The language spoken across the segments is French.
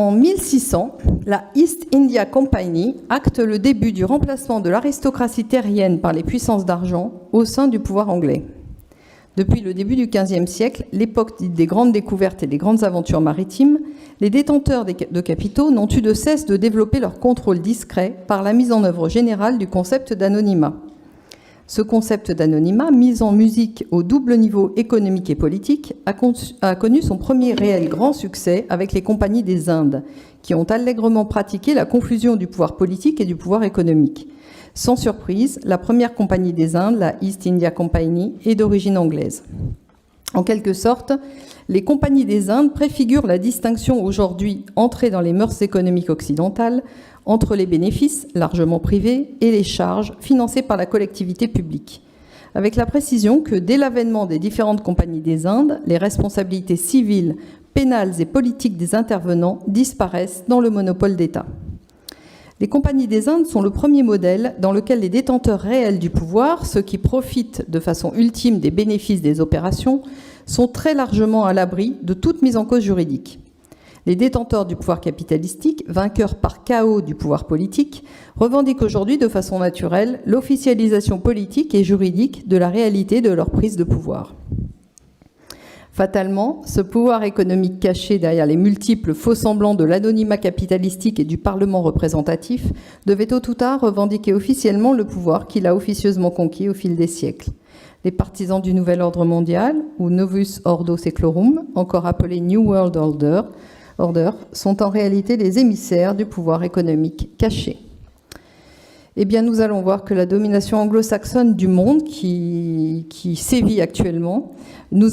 En 1600, la East India Company acte le début du remplacement de l'aristocratie terrienne par les puissances d'argent au sein du pouvoir anglais. Depuis le début du XVe siècle, l'époque dite des grandes découvertes et des grandes aventures maritimes, les détenteurs de capitaux n'ont eu de cesse de développer leur contrôle discret par la mise en œuvre générale du concept d'anonymat. Ce concept d'anonymat, mis en musique au double niveau économique et politique, a connu son premier réel grand succès avec les compagnies des Indes, qui ont allègrement pratiqué la confusion du pouvoir politique et du pouvoir économique. Sans surprise, la première compagnie des Indes, la East India Company, est d'origine anglaise. En quelque sorte, les compagnies des Indes préfigurent la distinction aujourd'hui entrée dans les mœurs économiques occidentales entre les bénéfices, largement privés, et les charges financées par la collectivité publique, avec la précision que dès l'avènement des différentes compagnies des Indes, les responsabilités civiles, pénales et politiques des intervenants disparaissent dans le monopole d'État. Les compagnies des Indes sont le premier modèle dans lequel les détenteurs réels du pouvoir, ceux qui profitent de façon ultime des bénéfices des opérations, sont très largement à l'abri de toute mise en cause juridique. Les détenteurs du pouvoir capitalistique, vainqueurs par chaos du pouvoir politique, revendiquent aujourd'hui de façon naturelle l'officialisation politique et juridique de la réalité de leur prise de pouvoir. Fatalement, ce pouvoir économique caché derrière les multiples faux-semblants de l'anonymat capitalistique et du Parlement représentatif devait tôt ou tard revendiquer officiellement le pouvoir qu'il a officieusement conquis au fil des siècles. Les partisans du Nouvel Ordre mondial, ou Novus Ordo Seclorum, encore appelé New World Order, sont en réalité les émissaires du pouvoir économique caché. Eh bien, nous allons voir que la domination anglo-saxonne du monde qui sévit actuellement nous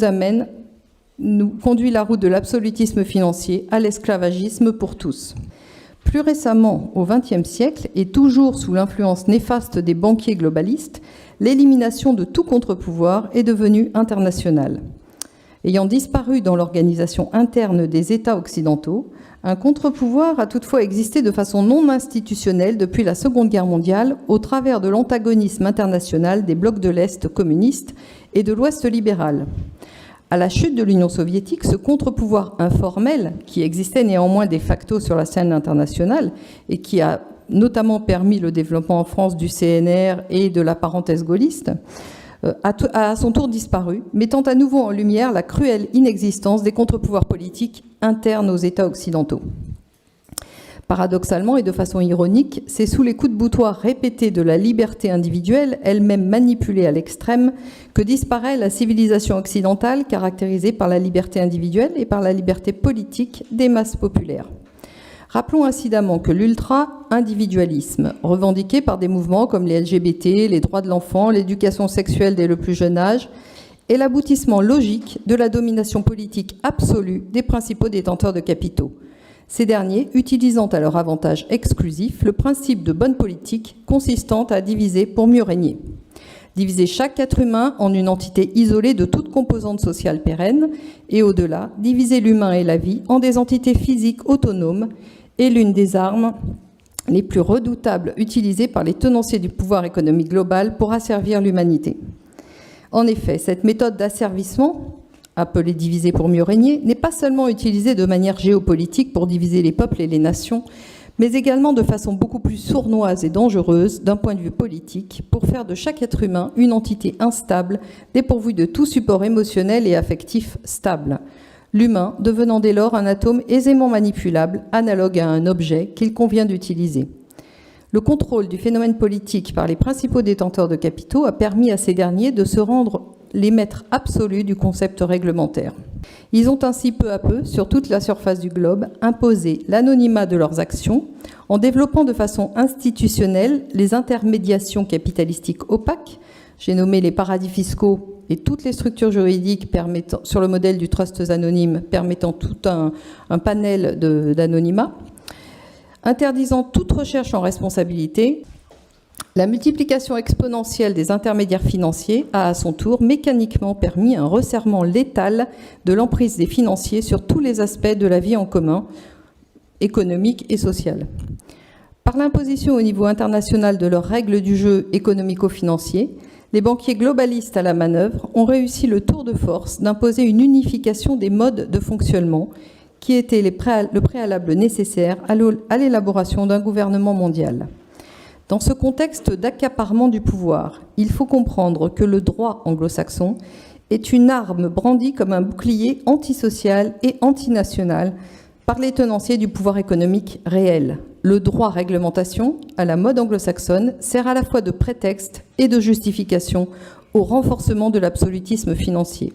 conduit la route de l'absolutisme financier à l'esclavagisme pour tous. Plus récemment, au XXe siècle, et toujours sous l'influence néfaste des banquiers globalistes, l'élimination de tout contre-pouvoir est devenue internationale. Ayant disparu dans l'organisation interne des États occidentaux, un contre-pouvoir a toutefois existé de façon non institutionnelle depuis la Seconde Guerre mondiale au travers de l'antagonisme international des blocs de l'Est communiste et de l'Ouest libéral. À la chute de l'Union soviétique, ce contre-pouvoir informel, qui existait néanmoins de facto sur la scène internationale et qui a notamment permis le développement en France du CNR et de la parenthèse gaulliste, a à son tour disparu, mettant à nouveau en lumière la cruelle inexistence des contre-pouvoirs politiques internes aux États occidentaux. Paradoxalement et de façon ironique, c'est sous les coups de boutoir répétés de la liberté individuelle, elle-même manipulée à l'extrême, que disparaît la civilisation occidentale caractérisée par la liberté individuelle et par la liberté politique des masses populaires. Rappelons incidemment que l'ultra-individualisme, revendiqué par des mouvements comme les LGBT, les droits de l'enfant, l'éducation sexuelle dès le plus jeune âge, est l'aboutissement logique de la domination politique absolue des principaux détenteurs de capitaux. Ces derniers utilisant à leur avantage exclusif le principe de bonne politique consistant à diviser pour mieux régner. Diviser chaque être humain en une entité isolée de toute composante sociale pérenne et au-delà, diviser l'humain et la vie en des entités physiques autonomes est l'une des armes les plus redoutables utilisées par les tenanciers du pouvoir économique global pour asservir l'humanité. En effet, cette méthode d'asservissement, appelée diviser pour mieux régner, n'est pas seulement utilisée de manière géopolitique pour diviser les peuples et les nations, mais également de façon beaucoup plus sournoise et dangereuse d'un point de vue politique pour faire de chaque être humain une entité instable, dépourvue de tout support émotionnel et affectif stable. L'humain devenant dès lors un atome aisément manipulable, analogue à un objet qu'il convient d'utiliser. Le contrôle du phénomène politique par les principaux détenteurs de capitaux a permis à ces derniers de se rendre les maîtres absolus du concept réglementaire. Ils ont ainsi peu à peu, sur toute la surface du globe, imposé l'anonymat de leurs actions en développant de façon institutionnelle les intermédiations capitalistiques opaques, j'ai nommé les paradis fiscaux et toutes les structures juridiques permettant, sur le modèle du trust anonyme, permettant tout un panel d'anonymat, interdisant toute recherche en responsabilité. La multiplication exponentielle des intermédiaires financiers a à son tour mécaniquement permis un resserrement létal de l'emprise des financiers sur tous les aspects de la vie en commun, économique et sociale. Par l'imposition au niveau international de leurs règles du jeu économico-financier, les banquiers globalistes à la manœuvre ont réussi le tour de force d'imposer une unification des modes de fonctionnement qui était le préalable nécessaire à l'élaboration d'un gouvernement mondial. Dans ce contexte d'accaparement du pouvoir, il faut comprendre que le droit anglo-saxon est une arme brandie comme un bouclier antisocial et antinational par les tenanciers du pouvoir économique réel. Le droit réglementation, à la mode anglo-saxonne, sert à la fois de prétexte et de justification au renforcement de l'absolutisme financier.